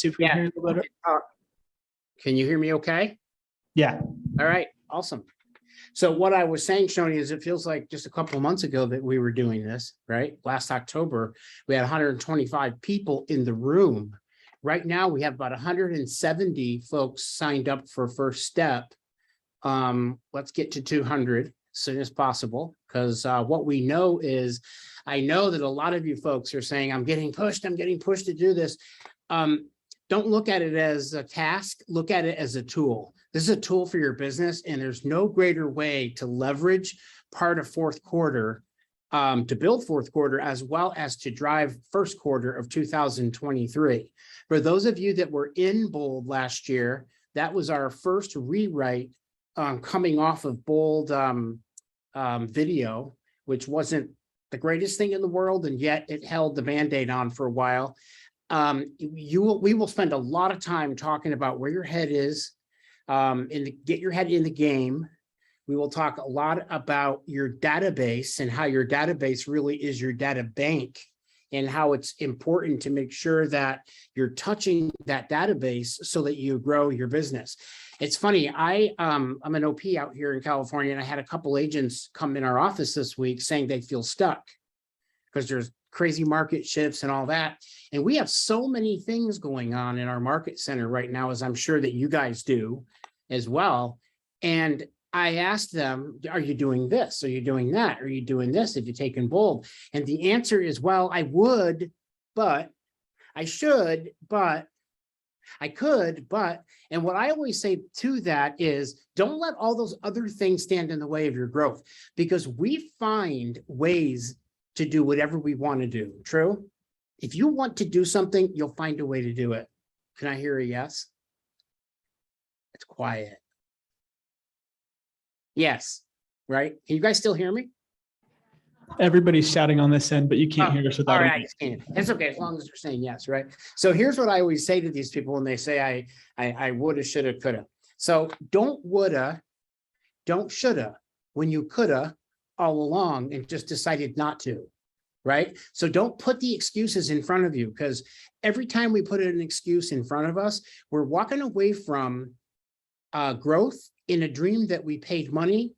See if we can hear you a little better. Can you hear me okay? Yeah. All right, awesome. So what I was saying, Shoni, is it feels like just a couple of months ago that we were doing this, right? Last October, we had 125 people in the room. Right now, we have about 170 folks signed up for First Step. Let's get to 200 as soon as possible, because what we know is, I know that a lot of you folks are saying, I'm getting pushed to do this. Don't look at it as a task, look at it as a tool. This is a tool for your business, and there's no greater way to leverage part of fourth quarter, to build fourth quarter, as well as to drive first quarter of 2023. For those of you that were in Bold last year, that was our first rewrite coming off of Bold video, which wasn't the greatest thing in the world, and yet it held the Band-Aid on for a while. We will spend a lot of time talking about where your head is, get your head in the game. We will talk a lot about your database and how your database really is your data bank, and how it's important to make sure that you're touching that database so that you grow your business. It's funny, I'm an OP out here in California, and I had a couple agents come in our office this week saying they feel stuck because there's crazy market shifts and all that. And we have so many things going on in our market center right now, as I'm sure that you guys do as well. And I asked them, are you doing this? Are you doing that? Are you doing this? Have you taken Bold? And the answer is, well, I would, but I should, but I could, but, and what I always say to that is, don't let all those other things stand in the way of your growth, because we find ways to do whatever we want to do. True? If you want to do something, you'll find a way to do it. Can I hear a yes? It's quiet. Yes, right? Can you guys still hear me? Everybody's shouting on this end, but you can't hear us without. All right, I just can't. It's okay as long as you're saying yes, right? So here's what I always say to these people when they say I woulda, shoulda, coulda. So don't woulda, don't shoulda, when you coulda all along and just decided not to, right? So don't put the excuses in front of you, because every time we put an excuse in front of us, we're walking away from growth in a dream that we paid money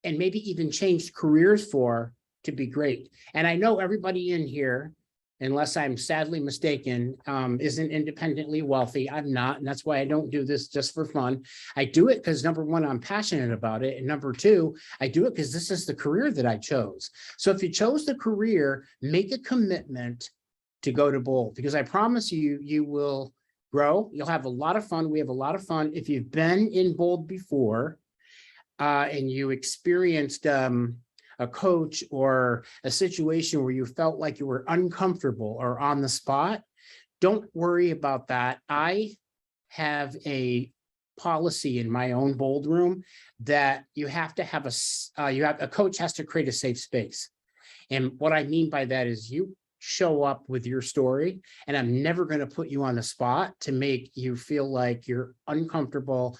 and maybe even changed careers for to be great. And I know everybody in here, unless I'm sadly mistaken, isn't independently wealthy. I'm not, and that's why I don't do this just for fun. I do it because, number one, I'm passionate about it, and number two, I do it because this is the career that I chose. So if you chose the career, make a commitment to go to Bold, because I promise you, you will grow. You'll have a lot of fun. We have a lot of fun. If you've been in Bold before, and you experienced a coach or a situation where you felt like you were uncomfortable or on the spot, don't worry about that. I have a policy in my own Bold room that you have to have a coach has to create a safe space. And what I mean by that is, you show up with your story, and I'm never going to put you on the spot to make you feel like you're uncomfortable,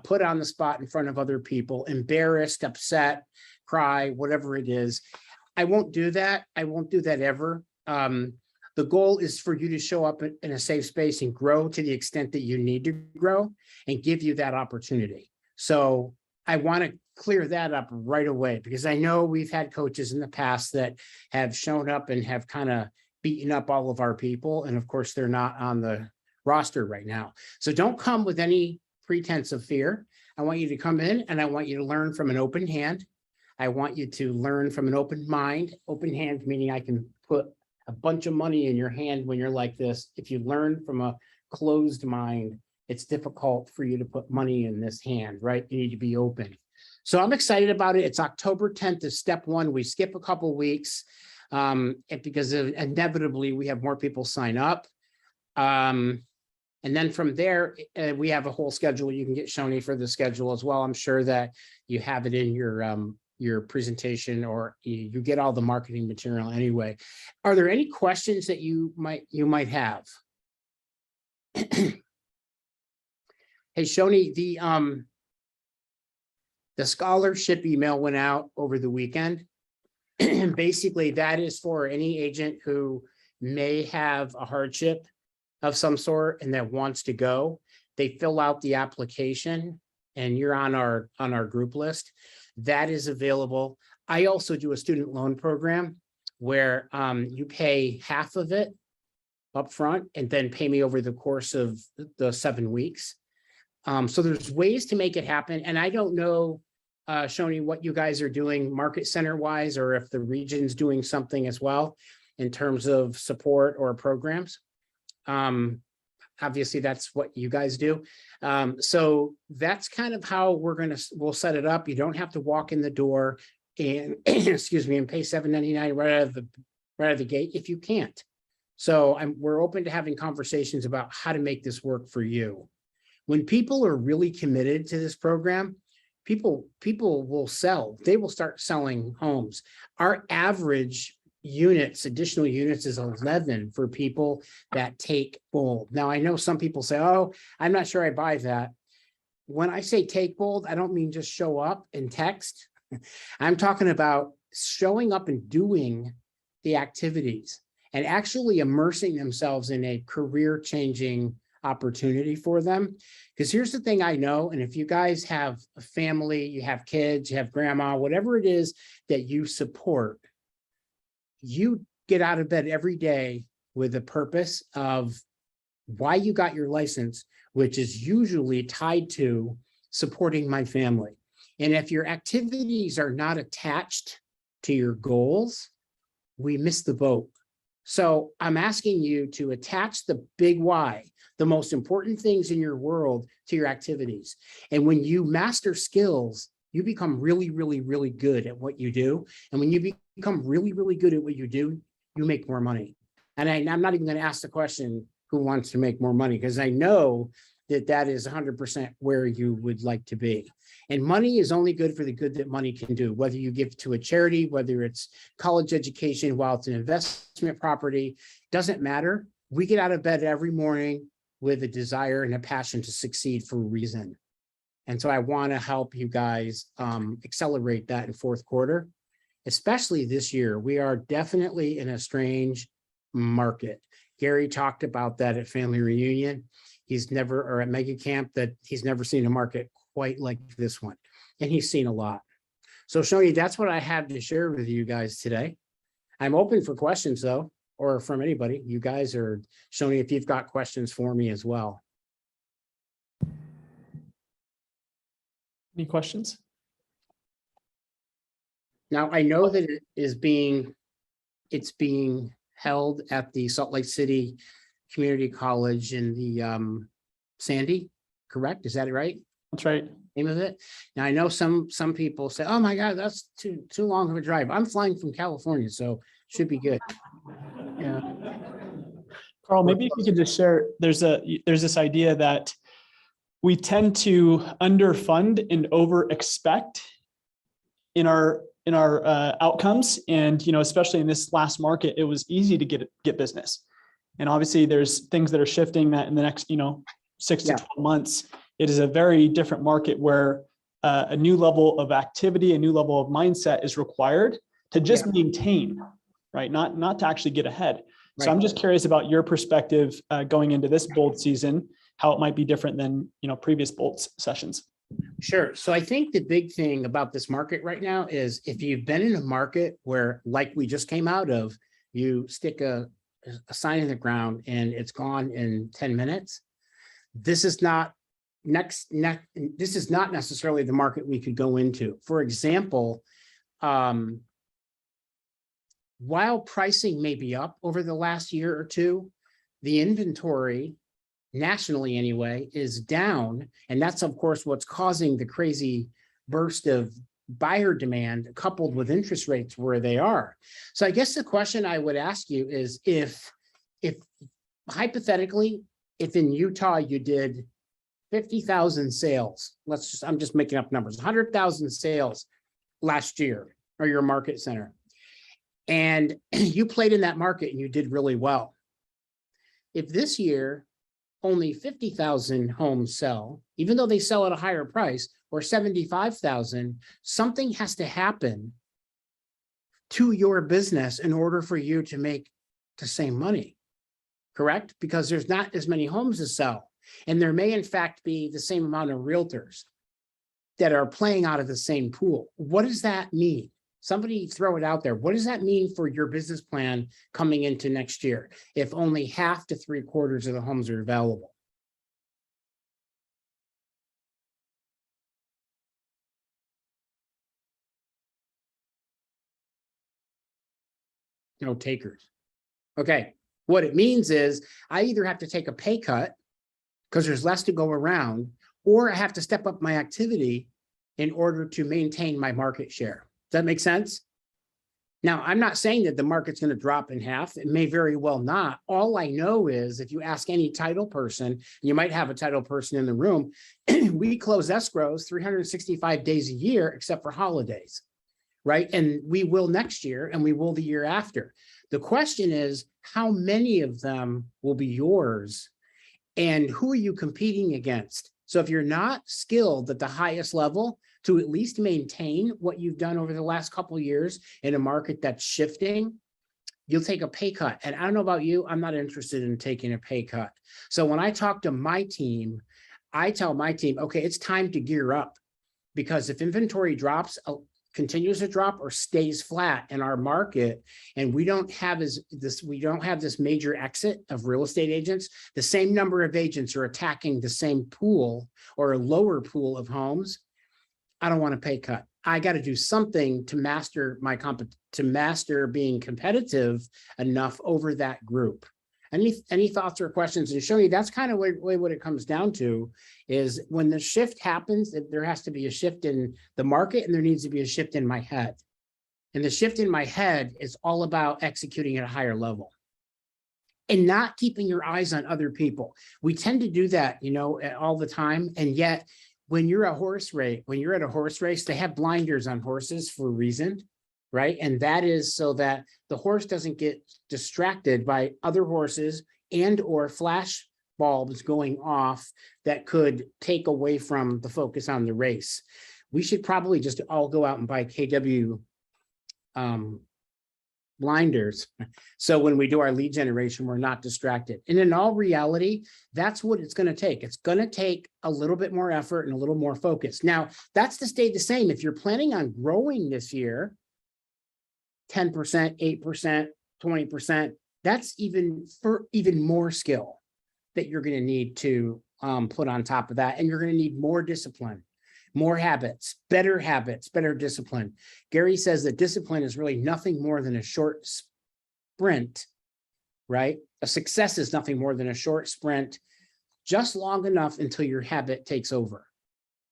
put on the spot in front of other people, embarrassed, upset, cry, whatever it is. I won't do that. I won't do that ever. The goal is for you to show up in a safe space and grow to the extent that you need to grow, and give you that opportunity. So I want to clear that up right away, because I know we've had coaches in the past that have shown up and have kind of beaten up all of our people. And of course, they're not on the roster right now. So don't come with any pretense of fear. I want you to come in, and I want you to learn from an open hand. I want you to learn from an open mind. Open hand meaning I can put a bunch of money in your hand when you're like this. If you learn from a closed mind, it's difficult for you to put money in this hand, right? You need to be open. So I'm excited about it. It's October 10th is step one. We skip a couple weeks because inevitably we have more people sign up. And then from there, we have a whole schedule. You can get Shoni for the schedule as well. I'm sure that you have it in your presentation, or you get all the marketing material anyway. Are there any questions that you might have? Hey, Shoni, the scholarship email went out over the weekend. And basically that is for any agent who may have a hardship of some sort and that wants to go, they fill out the application and you're on our group list. That is available. I also do a student loan program where you pay half of it upfront and then pay me over the course of the 7 weeks. So there's ways to make it happen. And I don't know, Shoni, what you guys are doing market center wise, or if the region's doing something as well in terms of support or programs. Obviously that's what you guys do. So that's kind of how we'll set it up. You don't have to walk in the door and excuse me, and pay $7.99 right out of the gate if you can't. So we're open to having conversations about how to make this work for you. When people are really committed to this program, people will sell. They will start selling homes. Our average additional units is 11 for people that take bold. Now, I know some people say, oh, I'm not sure I buy that. When I say take bold, I don't mean just show up and text. I'm talking about showing up and doing the activities and actually immersing themselves in a career-changing opportunity for them. Because here's the thing I know, and if you guys have a family, you have kids, you have grandma, whatever it is that you support, you get out of bed every day with a purpose of why you got your license, which is usually tied to supporting my family. And if your activities are not attached to your goals, we miss the boat. So I'm asking you to attach the big why, the most important things in your world, to your activities. And when you master skills, you become really, really, really good at what you do. And when you become really, really good at what you do, you make more money. And I'm not even going to ask the question, who wants to make more money? Because I know that is 100% where you would like to be. And money is only good for the good that money can do, whether you give to a charity, whether it's college education, while it's an investment property, doesn't matter. We get out of bed every morning with a desire and a passion to succeed for a reason. And so I want to help you guys accelerate that in fourth quarter, especially this year. We are definitely in a strange market. Gary talked about that at Family Reunion. Or at Mega Camp, that he's never seen a market quite like this one. And he's seen a lot. So Shoni, that's what I have to share with you guys today. I'm open for questions though, or from anybody. You guys, or Shoni, if you've got questions for me as well. Any questions? Now, I know that it's being held at the Salt Lake City Community College in the Sandy, correct? Is that right? That's right. Name of it. Now I know some people say, "Oh my God, that's too long of a drive." I'm flying from California, so should be good. Yeah. Carl, maybe if you could just share. There's this idea that we tend to underfund and over expect in our outcomes, and especially in this last market, it was easy to get business. And obviously there's things that are shifting that in the next, 6 to 12 months, it is a very different market where a new level of activity, a new level of mindset is required to just maintain, right? Not to actually get ahead. Right. So I'm just curious about your perspective going into this bold season, how it might be different than, previous bold sessions. Sure. So I think the big thing about this market right now is if you've been in a market where, like we just came out of, you stick a sign in the ground and it's gone in 10 minutes. This is not this is not necessarily the market we could go into. For example, while pricing may be up over the last year or two, the inventory nationally anyway is down. And that's of course what's causing the crazy burst of buyer demand coupled with interest rates where they are. So I guess the question I would ask you is if hypothetically, if in Utah you did 50,000 sales, I'm just making up numbers, 100,000 sales last year, or your market center, and you played in that market and you did really well. If this year only 50,000 homes sell, even though they sell at a higher price, or 75,000, something has to happen to your business in order for you to make the same money. correct? Because there's not as many homes to sell. And there may in fact be the same amount of realtors that are playing out of the same pool. What does that mean? Somebody throw it out there. What does that mean for your business plan coming into next year if only half to 3/4 of the homes are available? No takers. Okay, what it means is I either have to take a pay cut because there's less to go around, or I have to step up my activity in order to maintain my market share. Does that make sense? Now, I'm not saying that the market's going to drop in half. It may very well not. All I know is if you ask any title person, you might have a title person in the room, we close escrows 365 days a year, except for holidays, right? And we will next year and we will the year after. The question is, how many of them will be yours and who are you competing against? So if you're not skilled at the highest level to at least maintain what you've done over the last couple of years in a market that's shifting, you'll take a pay cut. And I don't know about you, I'm not interested in taking a pay cut. So when I talk to my team, I tell my team, okay, it's time to gear up, because if inventory drops, continues to drop or stays flat in our market, and we don't have this major exit of real estate agents, the same number of agents are attacking the same pool or a lower pool of homes, I don't want a pay cut. I got to do something to master being competitive enough over that group. Any thoughts or questions? And show you that's kind of what it comes down to is when the shift happens, there has to be a shift in the market and there needs to be a shift in my head. And the shift in my head is all about executing at a higher level and not keeping your eyes on other people. We tend to do that, all the time. And yet when you're at a horse race, they have blinders on horses for a reason. Right. And that is so that the horse doesn't get distracted by other horses and or flash bulbs going off that could take away from the focus on the race. We should probably just all go out and buy KW blinders. So when we do our lead generation, we're not distracted. And in all reality, that's what it's going to take. It's going to take a little bit more effort and a little more focus. Now, that's to stay the same. If you're planning on growing this year, 10%, 8%, 20%, that's even more skill that you're going to need to put on top of that. And you're going to need more discipline, more habits, better discipline. Gary says that discipline is really nothing more than a short sprint, right? A success is nothing more than a short sprint, just long enough until your habit takes over.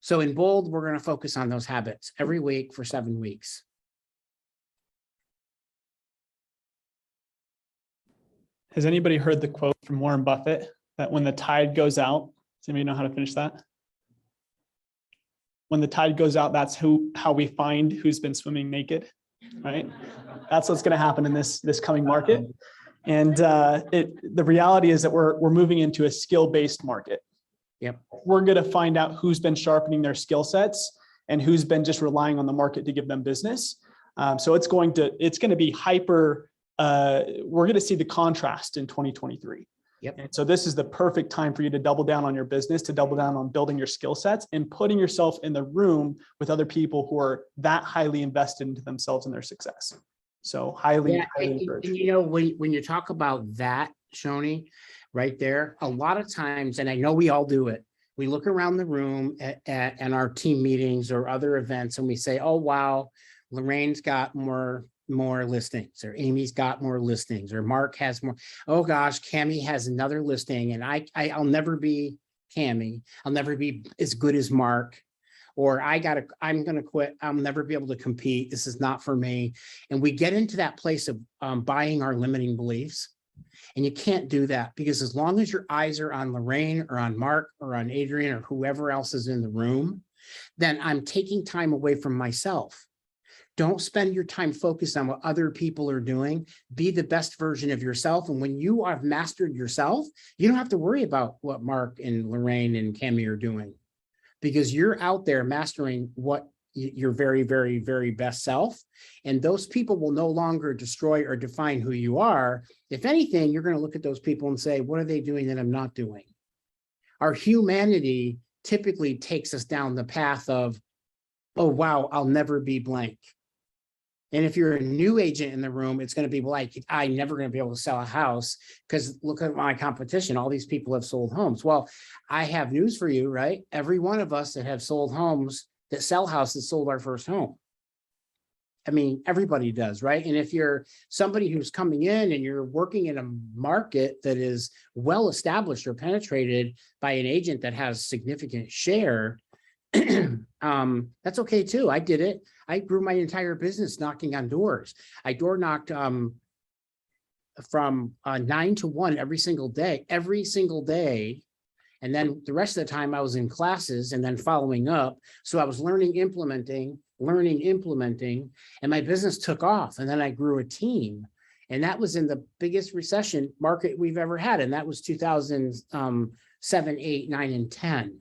So in Bold, we're going to focus on those habits every week for 7 weeks. Has anybody heard the quote from Warren Buffett that when the tide goes out, does anybody know how to finish that? When the tide goes out, that's how we find who's been swimming naked, right? That's what's going to happen in this coming market. And the reality is that we're moving into a skill-based market. Yep. We're going to find out who's been sharpening their skill sets and who's been just relying on the market to give them business. So it's going to be hyper. We're going to see the contrast in 2023. Yep. And so this is the perfect time for you to double down on your business, to double down on building your skill sets and putting yourself in the room with other people who are that highly invested into themselves and their success. So highly encouraged. And when you talk about that, Shoni, right there, a lot of times, and I know we all do it, we look around the room at our team meetings or other events and we say, oh, wow, Lorraine's got more listings, or Amy's got more listings, or Mark has more. Oh gosh, Cami has another listing, and I'll never be Cami. I'll never be as good as Mark, or I'm gonna quit. I'll never be able to compete. This is not for me. And we get into that place of buying our limiting beliefs, and you can't do that, because as long as your eyes are on Lorraine or on Mark or on Adrian or whoever else is in the room, then I'm taking time away from myself. Don't spend your time focused on what other people are doing. Be the best version of yourself. And when you have mastered yourself, you don't have to worry about what Mark and Lorraine and Cami are doing, because you're out there mastering what your very, very, very best self. And those people will no longer destroy or define who you are. If anything, you're going to look at those people and say, what are they doing that I'm not doing? Our humanity typically takes us down the path of, oh, wow, I'll never be blank. And if you're a new agent in the room, it's going to be like, I'm never going to be able to sell a house because look at my competition. All these people have sold homes. Well, I have news for you, right? Every one of us that have sold homes, that sell houses, sold our first home. I mean, everybody does, right? And if you're somebody who's coming in and you're working in a market that is well established or penetrated by an agent that has significant share, that's okay too. I did it. I grew my entire business knocking on doors. I door knocked from 9 to 1 every single day. And then the rest of the time I was in classes and then following up. So I was learning, implementing, and my business took off. And then I grew a team. And that was in the biggest recession market we've ever had. And that was 2007, 8, 9, and 10.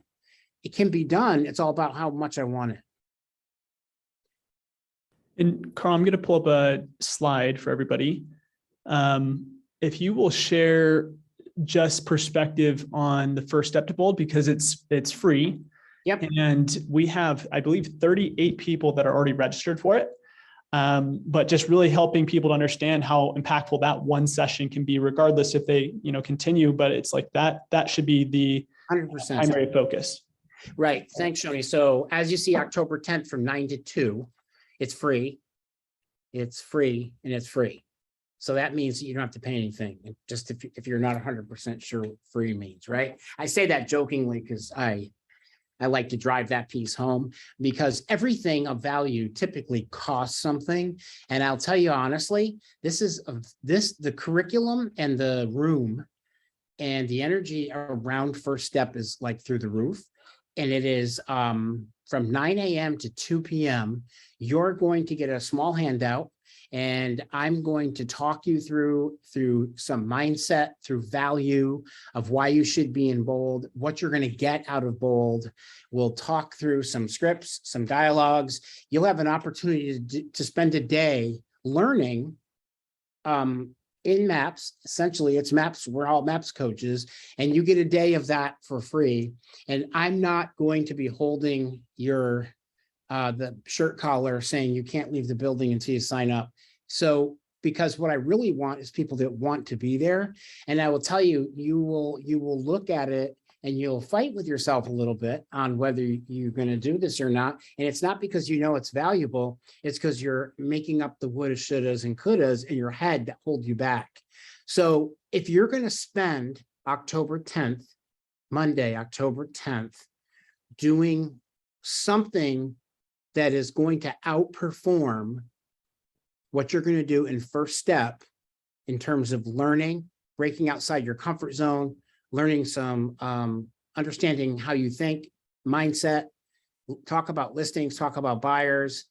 It can be done. It's all about how much I want it. And Carl, I'm going to pull up a slide for everybody. If you will share just perspective on the first step to bold, because it's free. Yep. And we have, I believe, 38 people that are already registered for it. But just really helping people to understand how impactful that one session can be, regardless if they, continue, but it's like that should be the 100% primary focus. Right. Thanks, Shoni. So as you see, October 10th from 9 to 2, it's free. It's free and it's free. So that means that you don't have to pay anything. Just if you're not 100% sure what free means, right? I say that jokingly because I like to drive that piece home, because everything of value typically costs something. And I'll tell you honestly, the curriculum and the room and the energy around First Step is like through the roof. And it is from 9 a.m. to 2 p.m. You're going to get a small handout, and I'm going to talk you through some mindset, through value of why you should be in bold, what you're going to get out of bold. We'll talk through some scripts, some dialogues. You'll have an opportunity to spend a day learning in MAPS. Essentially, it's MAPS. We're all MAPS coaches, and you get a day of that for free. And I'm not going to be holding your the shirt collar saying you can't leave the building until you sign up. So, because what I really want is people that want to be there. And I will tell you, you will look at it and you'll fight with yourself a little bit on whether you're going to do this or not. And it's not because it's valuable. It's because you're making up the woulda, shouldas, and couldas in your head that hold you back. So if you're going to spend October 10th, Monday, October 10th, doing something that is going to outperform what you're going to do in First Step in terms of learning, breaking outside your comfort zone, learning some, understanding how you think, mindset, talk about listings, talk about buyers.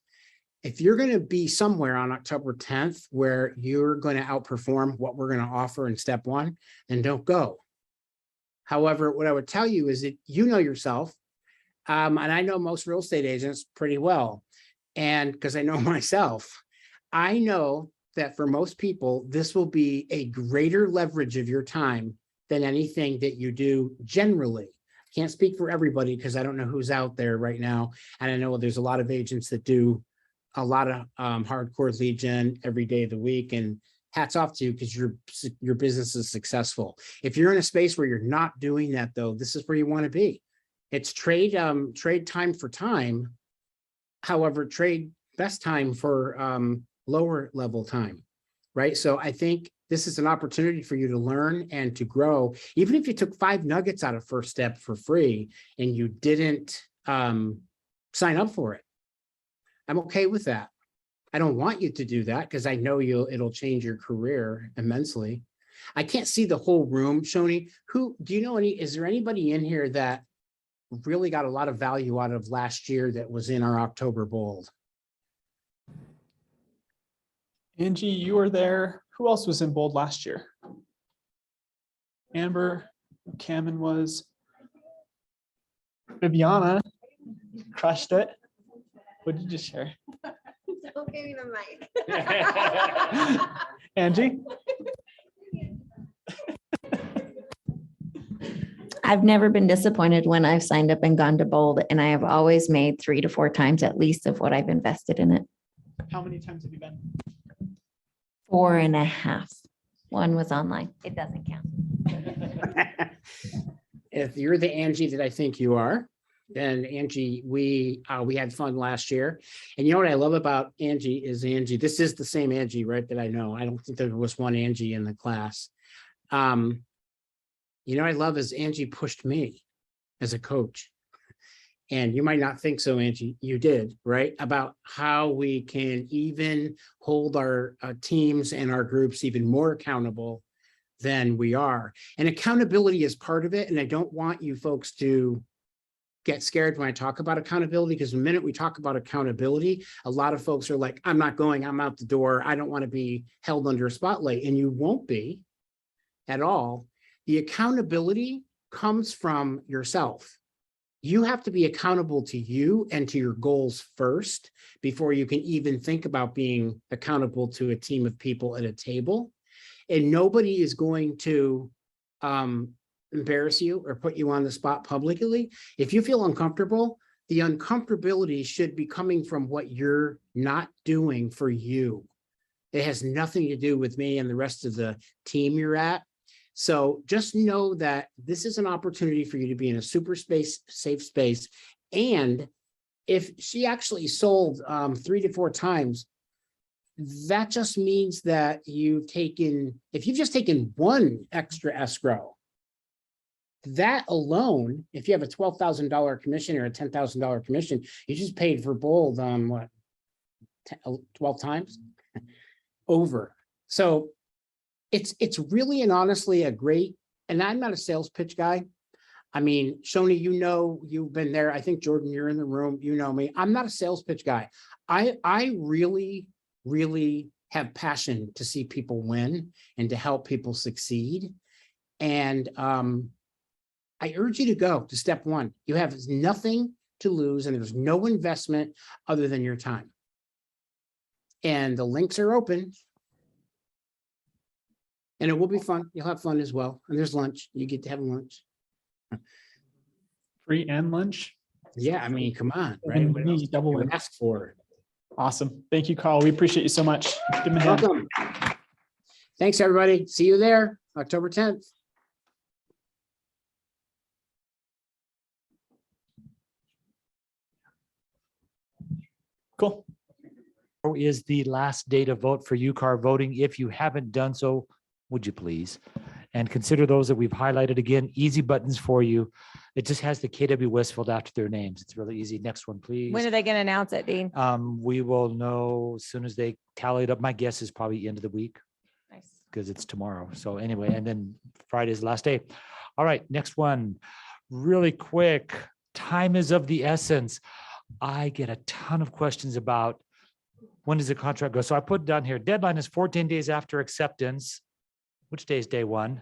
If you're going to be somewhere on October 10th where you're going to outperform what we're going to offer in step one, then don't go. However, what I would tell you is that you know yourself, and I know most real estate agents pretty well, and because I know myself, I know that for most people, this will be a greater leverage of your time than anything that you do generally. Can't speak for everybody because I don't know who's out there right now. And I know there's a lot of agents that do a lot of hardcore lead gen every day of the week, and hats off to you because your business is successful. If you're in a space where you're not doing that though, this is where you want to be. It's trade time for time. However, trade best time for lower level time, right? So I think this is an opportunity for you to learn and to grow. Even if you took 5 nuggets out of First Step for free and you didn't sign up for it, I'm okay with that. I don't want you to do that because I know it'll change your career immensely. I can't see the whole room, Shoni. Is there anybody in here that really got a lot of value out of last year that was in our October Bold? Angie, you were there. Who else was in bold last year? Amber, Cameron was. Viviana crushed it. What did you just share? Don't give me the mic. Angie? I've never been disappointed when I've signed up and gone to Bold, and I have always made 3 to 4 times at least of what I've invested in it. How many times have you been? 4.5. One was online. It doesn't count. If you're the Angie that I think you are, then Angie, we had fun last year. And you know what I love about Angie is Angie, this is the same Angie, right, that I know. I don't think there was one Angie in the class. You know, what I love is Angie pushed me as a coach. And you might not think so, Angie, you did, right? About how we can even hold our teams and our groups even more accountable than we are. And accountability is part of it. And I don't want you folks to get scared when I talk about accountability, because the minute we talk about accountability, a lot of folks are like, I'm not going, I'm out the door. I don't want to be held under a spotlight. And you won't be at all. The accountability comes from yourself. You have to be accountable to you and to your goals first before you can even think about being accountable to a team of people at a table. And nobody is going to embarrass you or put you on the spot publicly. If you feel uncomfortable, the uncomfortability should be coming from what you're not doing for you. It has nothing to do with me and the rest of the team you're at. So just know that this is an opportunity for you to be in a super safe space. And if she actually sold 3 to 4 times, that just means that if you've just taken one extra escrow, that alone, if you have a $12,000 commission or a $10,000 commission, you just paid for Bold on what, 12 times over. So it's really and honestly a great, and I'm not a sales pitch guy. I mean, Shoni, you know, you've been there. I think Jordan, you're in the room. You know me. I'm not a sales pitch guy. I really have passion to see people win and to help people succeed. And I urge you to go to step 1. You have nothing to lose and there's no investment other than your time. And the links are open. And it will be fun. You'll have fun as well. And there's lunch. You get to have lunch. Free and lunch? Yeah, I mean, come on, right? And What else me, double do you win. ask for? Awesome. Thank you, Carl. We appreciate you so much. Give him a hand. Welcome. Thanks, everybody. See you there, October 10th. Cool. Is the last day to vote for UCAR voting. If you haven't done so, would you please? And consider those that we've highlighted again, easy buttons for you. It just has the KW Westfield after their names. It's really easy. Next one, please. When are they going to announce it, Dean? We will know as soon as they tally it up. My guess is probably end of the week Nice. because it's tomorrow. So anyway, and then Friday's the last day. All right, next one. Really quick. Time is of the essence. I get a ton of questions about when does the contract go? So I put down here, deadline is 14 days after acceptance. Which day is day 1?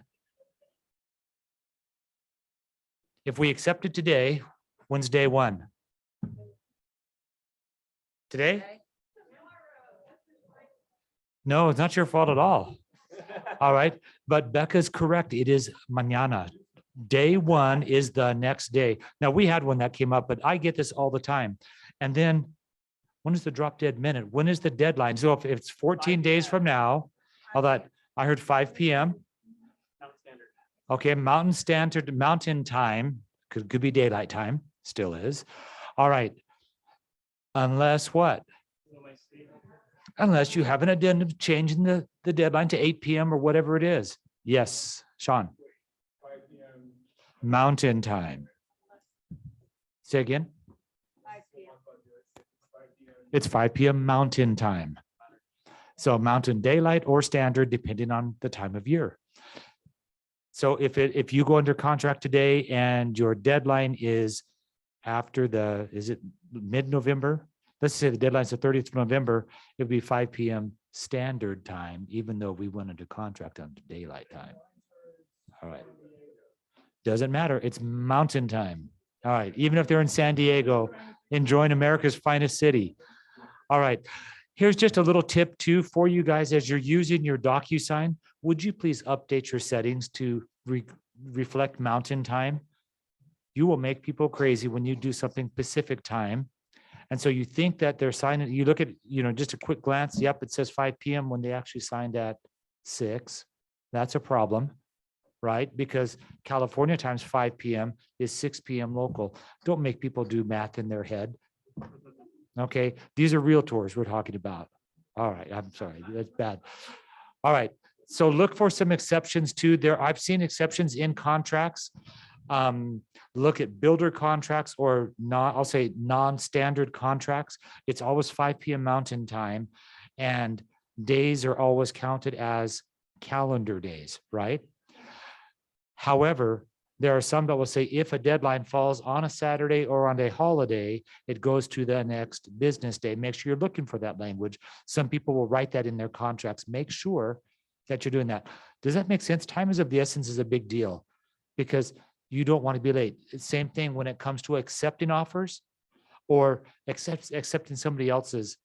If we accept it today, when's day 1? Today? No, it's not your fault at all. All right, but Becca's correct. It is mañana. Day 1 is the next day. Now, we had one that came up, but I get this all the time. And then when is the drop dead minute? When is the deadline? So if it's 14 days from now, all that, I heard 5 p.m. Okay, mountain time, could be daylight time, still is. All right. Unless what? Unless you have an addendum changing the deadline to 8 p.m. or whatever it is. Yes, Sean. Mountain time. Say again. It's 5 p.m. Mountain time. So mountain daylight or standard, depending on the time of year. So if you go under contract today and your deadline is after is it mid-November? Let's say the deadline's the 30th of November, it would be 5 p.m. standard time, even though we went into contract on daylight time. All right. Doesn't matter. It's mountain time. All right. Even if they're in San Diego, enjoying America's finest city. All right. Here's just a little tip too for you guys as you're using your DocuSign. Would you please update your settings to reflect mountain time? You will make people crazy when you do something Pacific time. And so you think that they're signing, you look at, just a quick glance, yep, it says 5 p.m. when they actually signed at 6. That's a problem, right? Because California times 5 p.m. is 6 p.m. local. Don't make people do math in their head. Okay, these are realtors we're talking about. All right, I'm sorry, that's bad. All right, so look for some exceptions too. I've seen exceptions in contracts. Look at builder contracts or not, I'll say non-standard contracts. It's always 5 p.m. Mountain Time, and days are always counted as calendar days, right? However, there are some that will say if a deadline falls on a Saturday or on a holiday, it goes to the next business day. Make sure you're looking for that language. Some people will write that in their contracts. Make sure that you're doing that. Does that make sense? Time is of the essence is a big deal because you don't want to be late. Same thing when it comes to accepting offers or accepting somebody else's.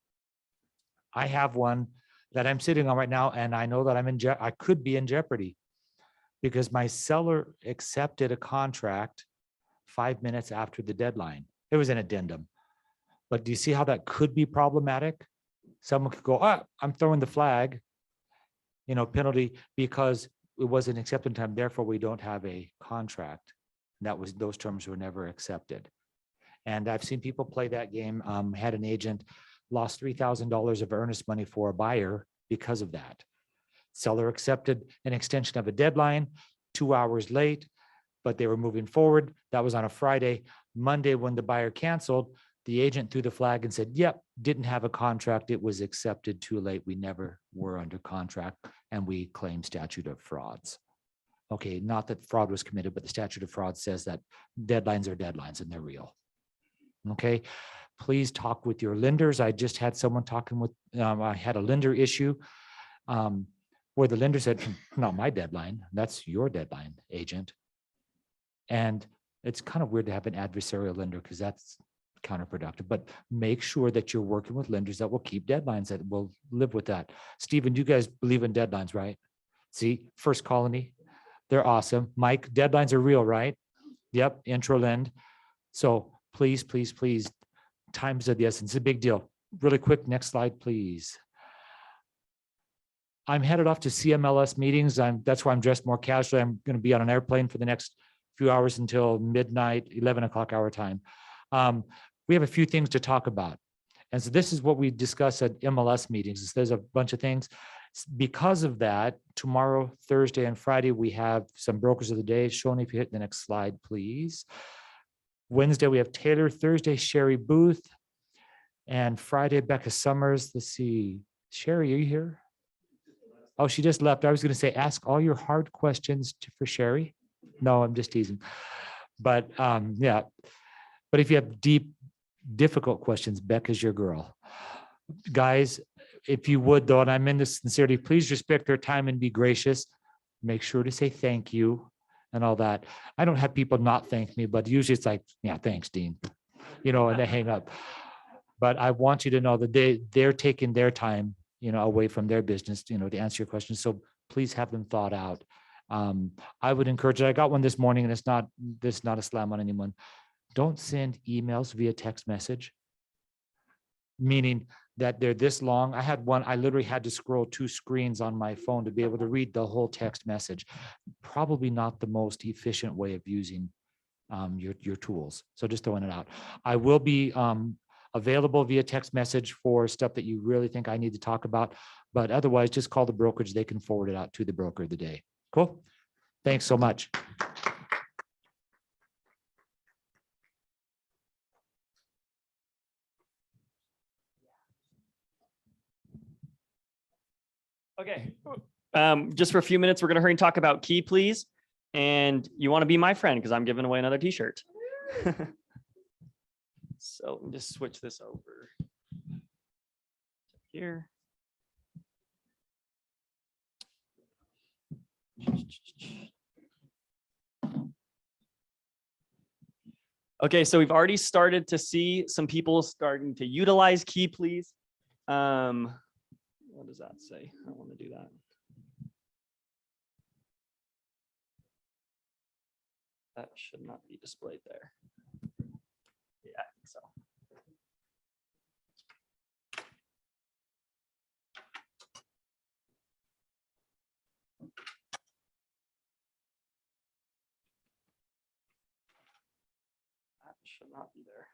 I have one that I'm sitting on right now, and I know that I could be in jeopardy because my seller accepted a contract 5 minutes after the deadline. It was an addendum. But do you see how that could be problematic? Someone could go, I'm throwing the flag, penalty because it wasn't accepted time. Therefore, we don't have a contract. Those terms were never accepted. And I've seen people play that game. Had an agent lost $3,000 of earnest money for a buyer because of that. Seller accepted an extension of a deadline 2 hours late, but they were moving forward. That was on a Friday. Monday, when the buyer canceled, the agent threw the flag and said, yep, didn't have a contract. It was accepted too late. We never were under contract, and we claim statute of frauds. Okay, not that fraud was committed, but the statute of fraud says that deadlines are deadlines and they're real. Okay, please talk with your lenders. I just had someone talking with, I had a lender issue where the lender said, not my deadline, that's your deadline, agent. And it's kind of weird to have an adversarial lender because that's counterproductive, but make sure that you're working with lenders that will keep deadlines, that will live with that. Stephen, you guys believe in deadlines, right? See, First Colony, they're awesome. Mike, deadlines are real, right? Yep, IntroLend. So please, please, please, time's of the essence. It's a big deal. Really quick, next slide, please. I'm headed off to CMLS meetings. That's why I'm dressed more casually. I'm going to be on an airplane for the next few hours until midnight, 11 o'clock our time. We have a few things to talk about. And so this is what we discuss at MLS meetings. There's a bunch of things. Because of that, tomorrow, Thursday, and Friday, we have some brokers of the day. Shoni, if you hit the next slide, please. Wednesday, we have Taylor. Thursday, Sherry Booth. And Friday, Becca Summers. Let's see. Sherry, are you here? Oh, she just left. I was going to say, ask all your hard questions for Sherry. No, I'm just teasing. But yeah. But if you have difficult questions, Becca's your girl. Guys, if you would, though, and I mean this sincerely, please respect their time and be gracious. Make sure to say thank you and all that. I don't have people not thank me, but usually it's like, yeah, thanks, Dean, and they hang up. But I want you to know that they're taking their time, away from their business, to answer your questions. So please have them thought out. I would encourage it. I got one this morning, and it's not a slam on anyone. Don't send emails via text message, meaning that they're this long. I had one, I literally had to scroll 2 screens on my phone to be able to read the whole text message. Probably not the most efficient way of using your tools. So just throwing it out. I will be available via text message for stuff that you really think I need to talk about, but otherwise just call the brokerage. They can forward it out to the broker of the day. Cool. Thanks so much. Okay, just for a few minutes, we're gonna hurry and talk about Key Please. And you want to be my friend because I'm giving away another t-shirt. So let me just switch this over here. Okay, so we've already started to see some people starting to utilize Key Please. What does that say? I don't want to do that. That should not be displayed there. Yeah, I think so. That should not be there.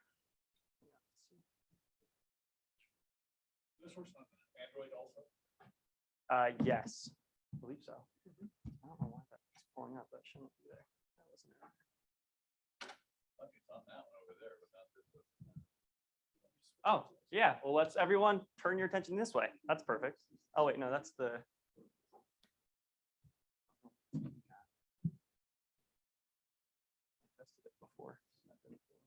This works on Android also. Yes, I believe so. I don't know why that's pulling up. That shouldn't be there. That wasn't it. It's on that one over there, but not this one. Oh, yeah. Well, let's everyone turn your attention this way. That's perfect. Oh, wait, no, that's the. I tested it before. That didn't work.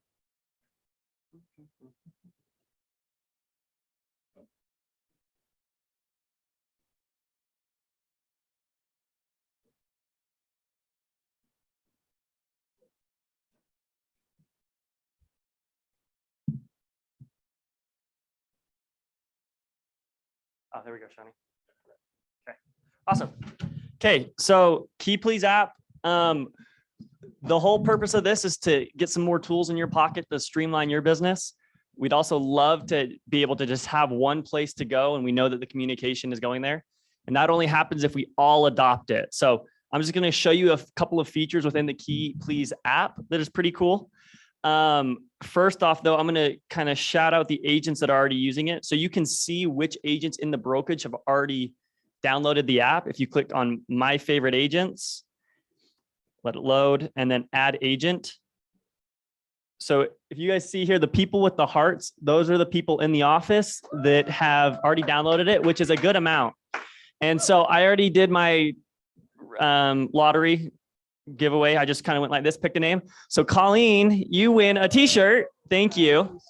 Oh, there we go, Shani. Okay, awesome. Okay, so Key Please app. The whole purpose of this is to get some more tools in your pocket to streamline your business. We'd also love to be able to just have one place to go, and we know that the communication is going there. And that only happens if we all adopt it. So I'm just going to show you a couple of features within the Key Please app that is pretty cool. First off, though, I'm going to kind of shout out the agents that are already using it. So you can see which agents in the brokerage have already downloaded the app. If you click on my favorite agents, let it load, and then add agent. So if you guys see here, the people with the hearts, those are the people in the office that have already downloaded it, which is a good amount. And so I already did my lottery giveaway. I just kind of went like this, picked a name. So Colleen, you win a t-shirt. Thank you.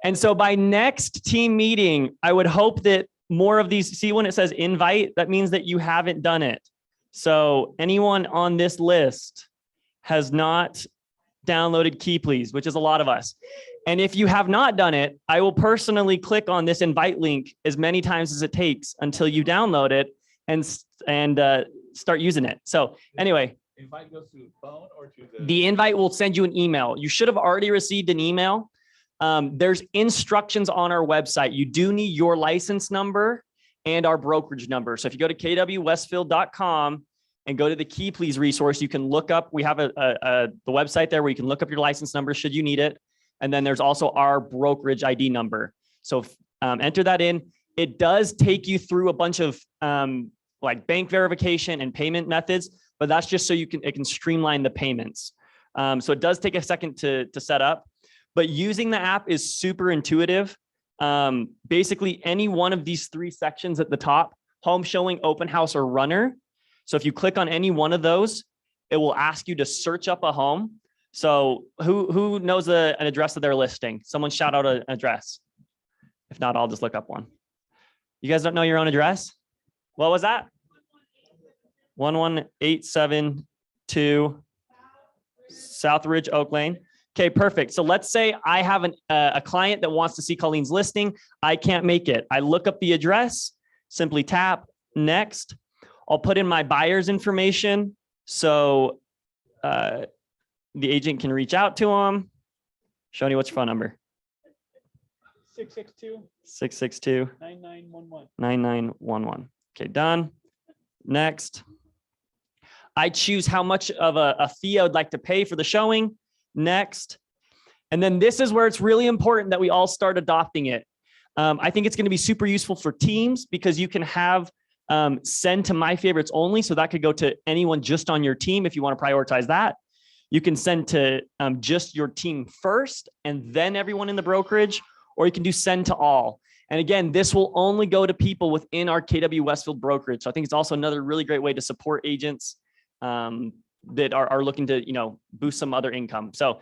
And so by next team meeting, I would hope that more of these, see when it says invite, that means that you haven't done it. So anyone on this list has not downloaded Key Please, which is a lot of us. And if you have not done it, I will personally click on this invite link as many times as it takes until you download it and start using it. So anyway, Invite goes to phone or to the invite will send you an email. You should have already received an email. There's instructions on our website. You do need your license number and our brokerage number. So if you go to kwwestfield.com and go to the Key Please resource, you can look up, we have the website there where you can look up your license number should you need it. And then there's also our brokerage ID number. So enter that in. It does take you through a bunch of like bank verification and payment methods, but that's just so it can streamline the payments. So it does take a second to set up, but using the app is super intuitive. Basically any one of these three sections at the top, home showing, open house, or runner. So if you click on any one of those, it will ask you to search up a home. So who knows an address of their listing? Someone shout out an address. If not, I'll just look up one. You guys don't know your own address? What was that? 11872 South Ridge, Oak Lane. Okay, perfect. So let's say I have a client that wants to see Colleen's listing. I can't make it. I look up the address, simply tap next. I'll put in my buyer's information. So the agent can reach out to them. Shoni, what's your phone number? 662 662 9911. 9911. Okay, done. Next. I choose how much of a fee I would like to pay for the showing. Next. And then this is where it's really important that we all start adopting it. I think it's going to be super useful for teams because you can have send to my favorites only. So that could go to anyone just on your team if you want to prioritize that. You can send to just your team first and then everyone in the brokerage, or you can do send to all. And again, this will only go to people within our KW Westfield brokerage. So I think it's also another really great way to support agents that are looking to, boost some other income. So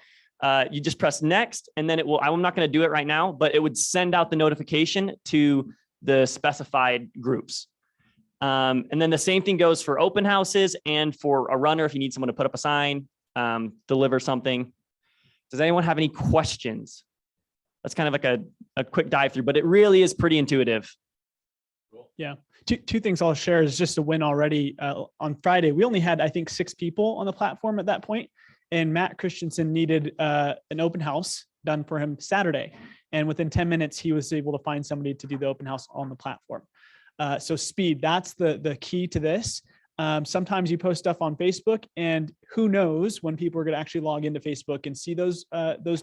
you just press next, and then it will, I'm not going to do it right now, but it would send out the notification to the specified groups. And then the same thing goes for open houses and for a runner if you need someone to put up a sign, deliver something. It's Does anyone have any questions? That's kind of like a quick dive through, but it really is pretty intuitive. Two things I'll share is just a win already. On Friday, we only had, I think, 6 people on the platform at that point, and Matt Christensen needed an open house done for him Saturday. And within 10 minutes, he was able to find somebody to do the open house on the platform. So speed, that's the key to this. Sometimes you post stuff on Facebook, and who knows when people are going to actually log into Facebook and see those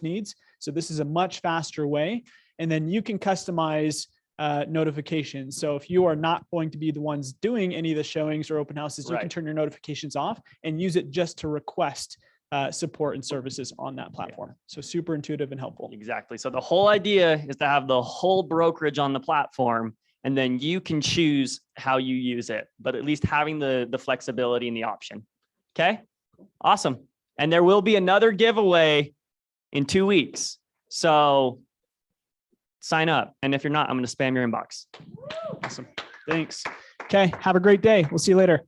needs. So this is a much faster way. And then you can customize notifications. So if you are not going to be the ones doing any of the showings or open houses, you can Right. turn your notifications off and use it just to request support and services on that platform. So super intuitive and helpful. Exactly. So the whole idea is to have the whole brokerage on the platform, and then you can choose how you use it, but at least having the flexibility and the option. Okay, awesome. And there will be another giveaway in 2 weeks. So sign up. And if you're not, I'm going to spam your inbox. Awesome. Thanks. Okay. Have a great day. We'll see you later.